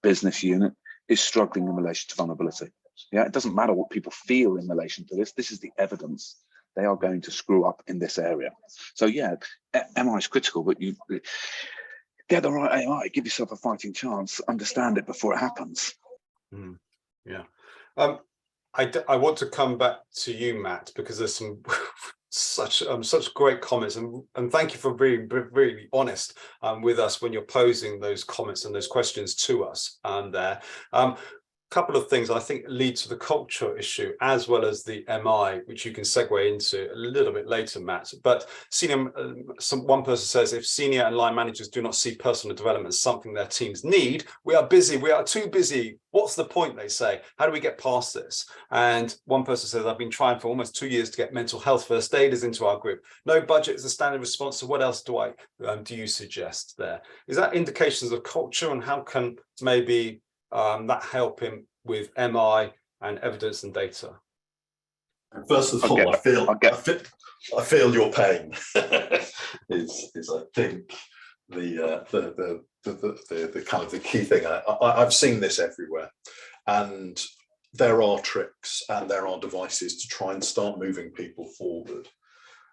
S3: business unit is struggling in relation to vulnerability. Yeah, it doesn't matter what people feel in relation to this. This is the evidence. They are going to screw up in this area. So yeah, MI is critical, but you get the right AI, give yourself a fighting chance, understand it before it happens.
S1: Yeah. I want to come back to you, Matt, because there's some such great comments, and thank you for being really honest with us when you're posing those comments and those questions to us. And there, couple of things I think lead to the culture issue as well as the MI, which you can segue into a little bit later, Matt. But one person says, if senior and line managers do not see personal development as something their teams need, we are busy, we are too busy. What's the point, they say? How do we get past this? And one person says, I've been trying for almost 2 years to get mental health first aiders into our group. No budget is a standard response. So what else do you suggest there? Is that indications of culture, and how can maybe that help him with MI and evidence and data?
S2: First of all, I feel your pain. is I think the kind of the key thing. I've seen this everywhere, and there are tricks and there are devices to try and start moving people forward.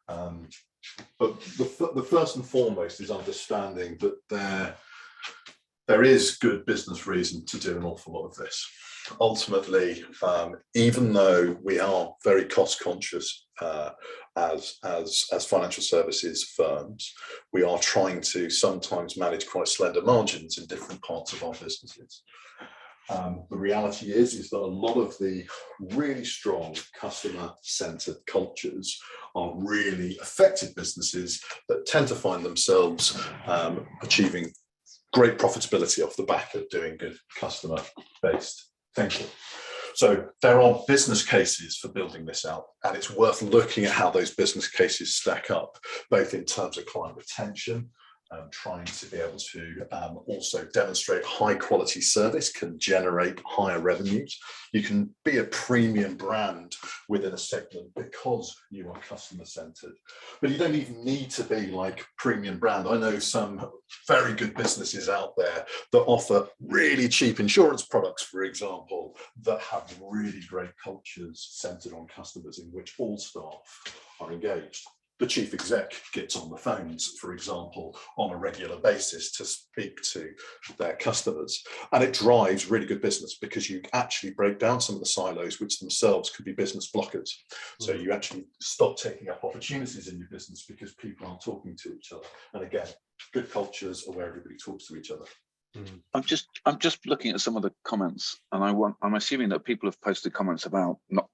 S2: But the first and foremost is understanding that there is good business reason to do an awful lot of this. Ultimately, even though we are very cost conscious as financial services firms, we are trying to sometimes manage quite slender margins in different parts of our businesses. The reality is that a lot of the really strong customer-centered cultures are really effective businesses that tend to find themselves achieving great profitability off the back of doing good customer-based thinking. So there are business cases for building this out, and it's worth looking at how those business cases stack up, both in terms of client retention, trying to be able to also demonstrate high quality service can generate higher revenues. You can be a premium brand within a segment because you are customer centered, but you don't even need to be like premium brand. I know some very good businesses out there that offer really cheap insurance products, for example, that have really great cultures centered on customers in which all staff are engaged. The chief exec gets on the phones, for example, on a regular basis to speak to their customers. And it drives really good business because you actually break down some of the silos, which themselves could be business blockers. So you actually stop taking up opportunities in your business because people aren't talking to each other. And again, good cultures are where everybody talks to each other.
S3: I'm just looking at some of the comments, and I'm assuming that people have posted comments about not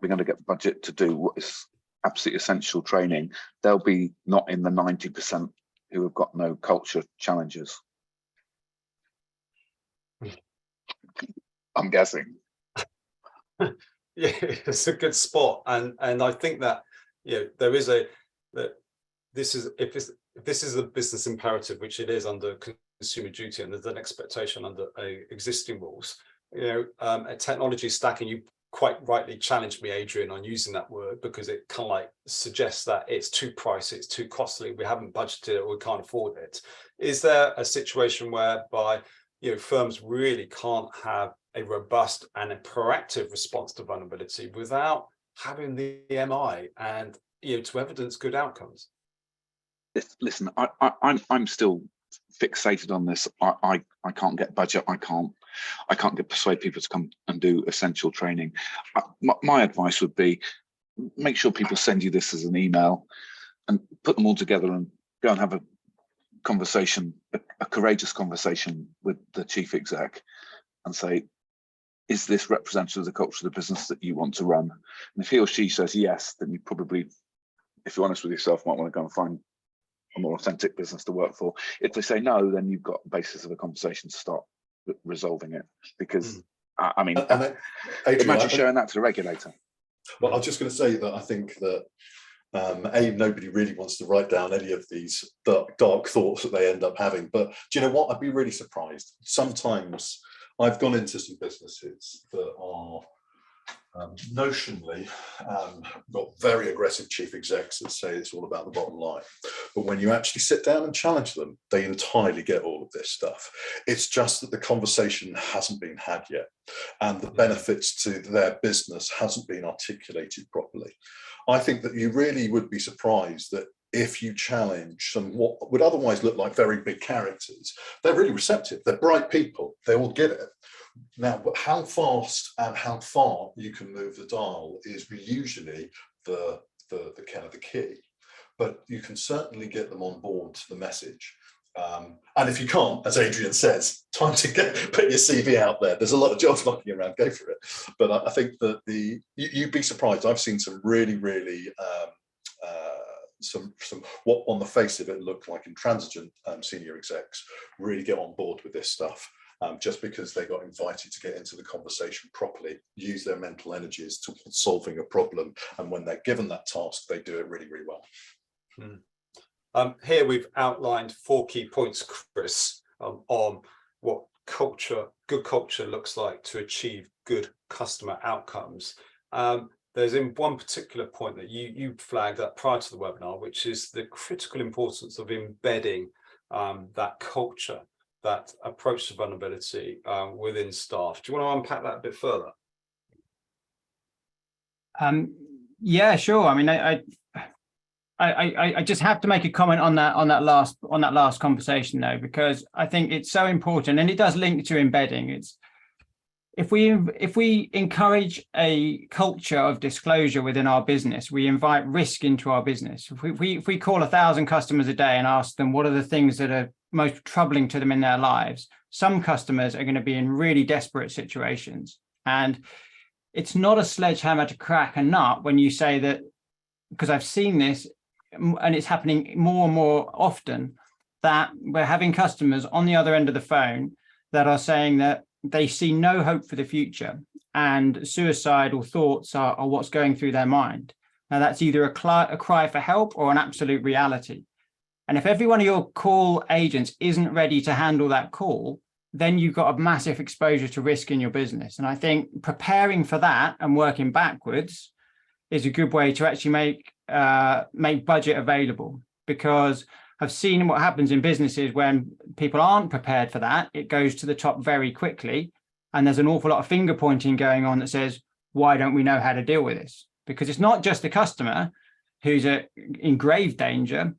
S3: being able to get the budget to do what is absolutely essential training. They'll be not in the 90% who have got no culture challenges. I'm guessing.
S1: Yeah, it's a good spot, and I think that there is that this is, if this is a business imperative, which it is under consumer duty, and there's an expectation under existing rules, a technology stack, and you quite rightly challenged me, Adrian, on using that word, because it kind of like suggests that it's too pricey, it's too costly, we haven't budgeted it, or we can't afford it. Is there a situation whereby firms really can't have a robust and a proactive response to vulnerability without having the MI and to evidence good outcomes?
S3: Listen, I'm still fixated on this. I can't get budget. I can't persuade people to come and do essential training. My advice would be, make sure people send you this as an email and put them all together and go and have a conversation, a courageous conversation with the chief exec, and say, is this representative of the culture of the business that you want to run? And if he or she says yes, then you probably, if you're honest with yourself, might want to go and find a more authentic business to work for. If they say no, then you've got a basis of a conversation to start resolving it. Because I mean,
S2: Adrian,
S3: imagine showing that to the regulator.
S2: Well, I was just going to say that I think that nobody really wants to write down any of these dark thoughts that they end up having. But do you know what? I'd be really surprised. Sometimes I've gone into some businesses that are notionally got very aggressive chief execs that say it's all about the bottom line. But when you actually sit down and challenge them, they entirely get all of this stuff. It's just that the conversation hasn't been had yet, and the benefits to their business hasn't been articulated properly. I think that you really would be surprised that if you challenge some what would otherwise look like very big characters, they're really receptive. They're bright people. They all get it. Now, but how fast and how far you can move the dial is usually the kind of the key. But you can certainly get them on board to the message. And if you can't, as Adrian says, time to put your CV out there. There's a lot of jobs knocking around. Go for it. But I think that you'd be surprised. I've seen some really some what on the face of it look like intransigent senior execs really get on board with this stuff. Just because they got invited to get into the conversation properly, use their mental energies to solving a problem, and when they're given that task, they do it really, really well.
S1: Here we've outlined 4 key points, Chris, on what good culture looks like to achieve good customer outcomes. There's in one particular point that you flagged up prior to the webinar, which is the critical importance of embedding that culture, that approach to vulnerability within staff. Do you want to unpack that a bit further?
S4: Yeah, sure. I mean, I just have to make a comment on that last conversation though, because I think it's so important, and it does link to embedding. It's if we encourage a culture of disclosure within our business, we invite risk into our business. If we call 1,000 customers a day and ask them what are the things that are most troubling to them in their lives, some customers are going to be in really desperate situations. And it's not a sledgehammer to crack a nut when you say that, because I've seen this, and it's happening more and more often, that we're having customers on the other end of the phone that are saying that they see no hope for the future, and suicidal thoughts are what's going through their mind. Now, that's either a cry for help or an absolute reality. And if every one of your call agents isn't ready to handle that call, then you've got a massive exposure to risk in your business. And I think preparing for that and working backwards is a good way to actually make budget available, because I've seen what happens in businesses when people aren't prepared for that. It goes to the top very quickly, and there's an awful lot of finger pointing going on that says, why don't we know how to deal with this? Because it's not just the customer who's in grave danger,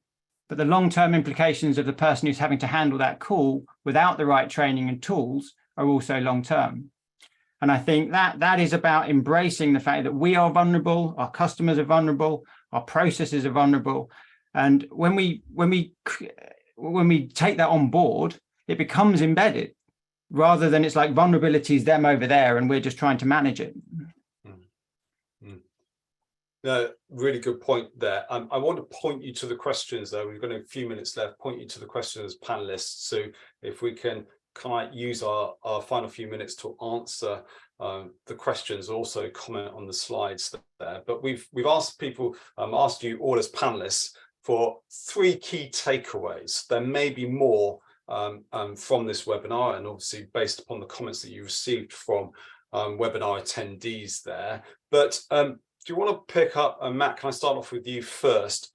S4: but the long-term implications of the person who's having to handle that call without the right training and tools are also long-term. And I think that is about embracing the fact that we are vulnerable, our customers are vulnerable, our processes are vulnerable. And when we take that on board, it becomes embedded, rather than it's like vulnerability is them over there and we're just trying to manage it.
S1: No, really good point there. I want to point you to the questions though. We've got a few minutes left. Point you to the questions, panelists. So if we can kind of use our final few minutes to answer the questions, also comment on the slides there. But we've asked people, asked you all as panelists, for 3 key takeaways. There may be more from this webinar, and obviously based upon the comments that you received from webinar attendees there. But do you want to pick up, Matt, can I start off with you first,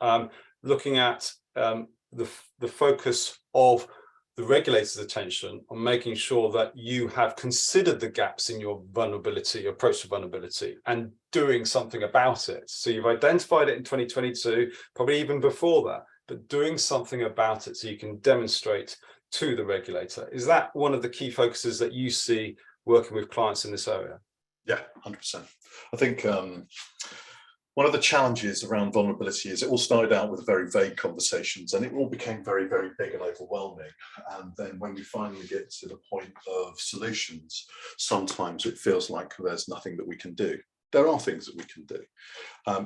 S1: looking at the focus of the regulator's attention on making sure that you have considered the gaps in your vulnerability, approach to vulnerability, and doing something about it. So you've identified it in 2022, probably even before that, but doing something about it so you can demonstrate to the regulator. Is that one of the key focuses that you see working with clients in this area?
S2: Yeah, 100%. I think one of the challenges around vulnerability is it all started out with very vague conversations, and it all became very, very big and overwhelming. And then when we finally get to the point of solutions, sometimes it feels like there's nothing that we can do. There are things that we can do.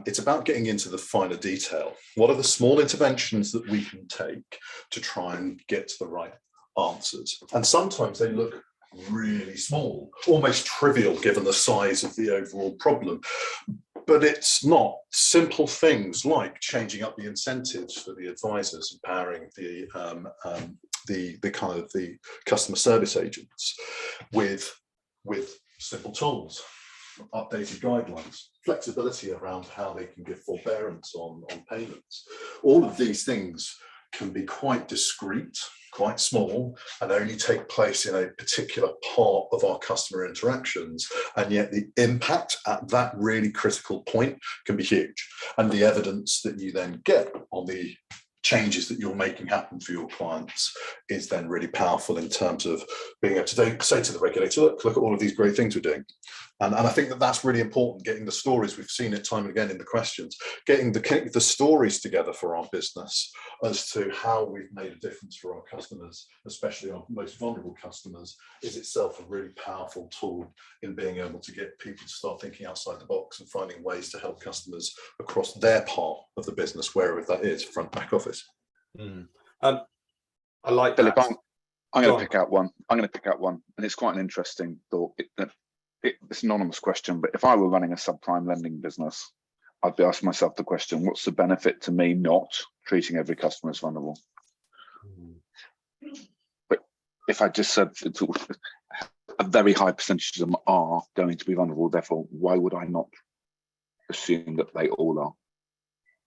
S2: It's about getting into the finer detail. What are the small interventions that we can take to try and get to the right answers? And sometimes they look really small, almost trivial given the size of the overall problem. But it's not. Simple things like changing up the incentives for the advisors, empowering the kind of the customer service agents with simple tools, updated guidelines, flexibility around how they can give forbearance on payments. All of these things can be quite discreet, quite small, and only take place in a particular part of our customer interactions. And yet the impact at that really critical point can be huge. And the evidence that you then get on the changes that you're making happen for your clients is then really powerful in terms of being able to say to the regulator, look at all of these great things we're doing. And I think that that's really important, getting the stories. We've seen it time and again in the questions, getting the stories together for our business as to how we've made a difference for our customers, especially our most vulnerable customers, is itself a really powerful tool in being able to get people to start thinking outside the box and finding ways to help customers across their part of the business, wherever that is, front, back office.
S1: I like
S3: Philip,
S1: that.
S3: I'm going to pick out one. And it's quite an interesting thought. It's an anonymous question, but if I were running a subprime lending business, I'd be asking myself the question, what's the benefit to me not treating every customer as vulnerable? But if I just said a very high percentage of them are going to be vulnerable, therefore, why would I not assume that they all are?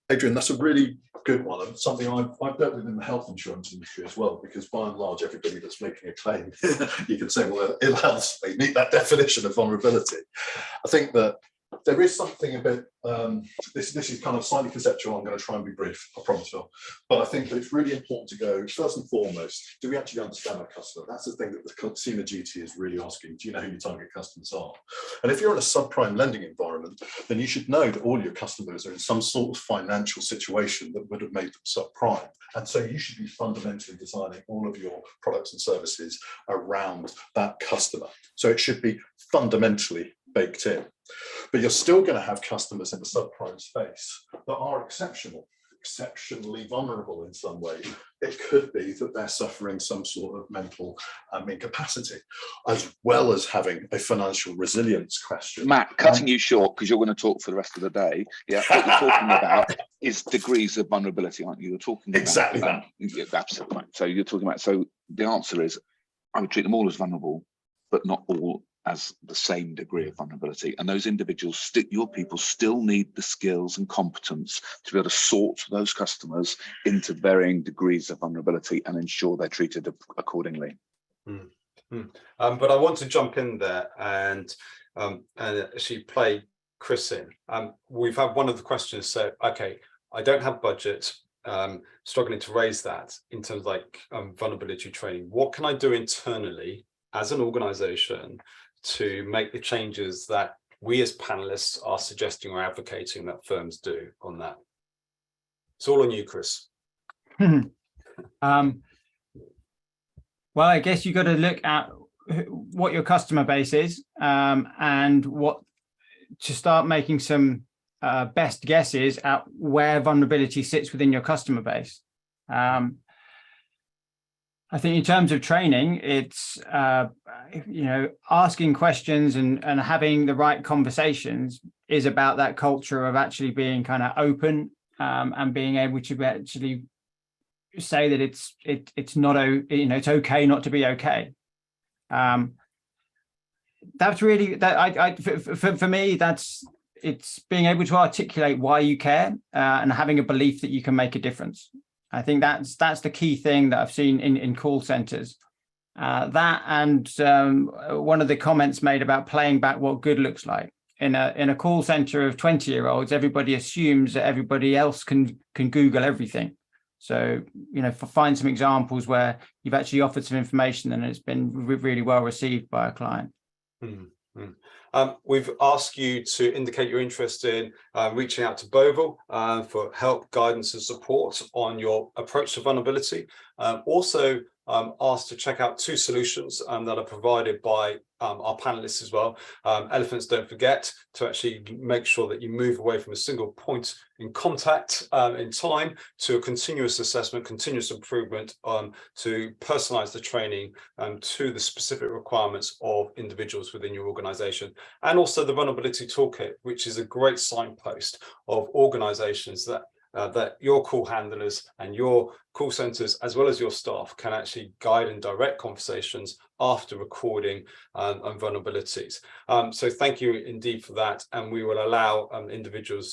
S2: Adrian, that's a really good one, and something I've dealt with in the health insurance industry as well, because by and large, everybody that's making a claim, you can say, well, ill health, they meet that definition of vulnerability. I think that there is something a bit, this is kind of slightly conceptual. I'm going to try and be brief, I promise, Phil. But I think that it's really important to go, first and foremost, do we actually understand our customer? That's the thing that the consumer duty is really asking. Do you know who your target customers are? And if you're in a subprime lending environment, then you should know that all your customers are in some sort of financial situation that would have made them subprime. And so you should be fundamentally designing all of your products and services around that customer. So it should be fundamentally baked in. But you're still going to have customers in the subprime space that are exceptionally vulnerable in some way. It could be that they're suffering some sort of mental incapacity, as well as having a financial resilience question.
S3: Matt, cutting you short because you're going to talk for the rest of the day. Yeah, what you're talking about is degrees of vulnerability, aren't you? You're talking about
S2: exactly that.
S3: Yeah, absolutely right. So you're talking about. So the answer is, I would treat them all as vulnerable, but not all as the same degree of vulnerability. And those individuals, your people still need the skills and competence to be able to sort those customers into varying degrees of vulnerability and ensure they're treated accordingly.
S1: But I want to jump in there and actually play Chris in. We've had one of the questions say, okay, I don't have budget, struggling to raise that in terms of like vulnerability training. What can I do internally as an organization to make the changes that we as panelists are suggesting or advocating that firms do on that? It's all on you, Chris.
S4: Well, I guess you got to look at what your customer base is and what to start making some best guesses at where vulnerability sits within your customer base. I think in terms of training, it's asking questions and having the right conversations is about that culture of actually being kind of open and being able to actually say that it's not, it's okay not to be okay. That's really that for me, it's being able to articulate why you care, and having a belief that you can make a difference. I think that's the key thing that I've seen in call centers. That and one of the comments made about playing back what good looks like. In a call center of 20-year-olds, everybody assumes that everybody else can Google everything. So, find some examples where you've actually offered some information and it's been really well received by a client.
S1: We've asked you to indicate your interest in reaching out to Boval for help, guidance and support on your approach to vulnerability. Also asked to check out 2 solutions that are provided by our panelists as well. Elephants Don't Forget, to actually make sure that you move away from a single point in contact in time to a continuous assessment, continuous improvement, to personalize the training to the specific requirements of individuals within your organization. And also the Vulnerability Toolkit, which is a great signpost of organizations that your call handlers and your call centers, as well as your staff, can actually guide and direct conversations after recording on vulnerabilities. So thank you indeed for that. And we will allow individual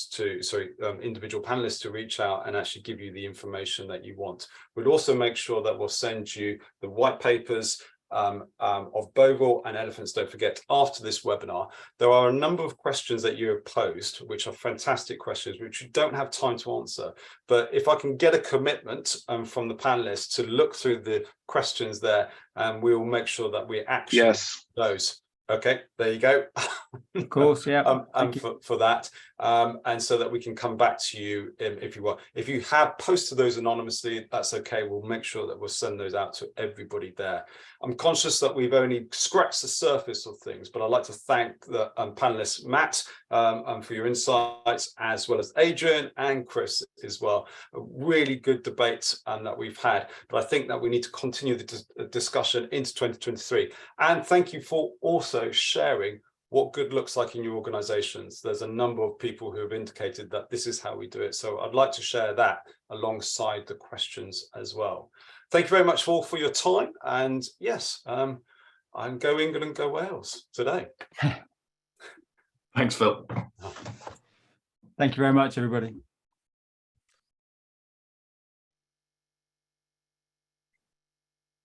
S1: panelists to reach out and actually give you the information that you want. We'll also make sure that we'll send you the white papers of Boval and Elephants Don't Forget after this webinar. There are a number of questions that you have posed, which are fantastic questions, which you don't have time to answer. But if I can get a commitment from the panelists to look through the questions there, and we will make sure that we action those. Okay, there you go.
S4: Of course, yeah.
S1: For that, and so that we can come back to you if you want. If you have posted those anonymously, that's okay. We'll make sure that we'll send those out to everybody there. I'm conscious that we've only scratched the surface of things, but I'd like to thank the panelists, Matt, for your insights, as well as Adrian and Chris as well. A really good debate that we've had, but I think that we need to continue the discussion into 2023. And thank you for also sharing what good looks like in your organizations. There's a number of people who have indicated that this is how we do it. So I'd like to share that alongside the questions as well. Thank you very much all for your time. And yes, I'm go England and go Wales today.
S2: Thanks, Phil.
S4: Thank you very much, everybody.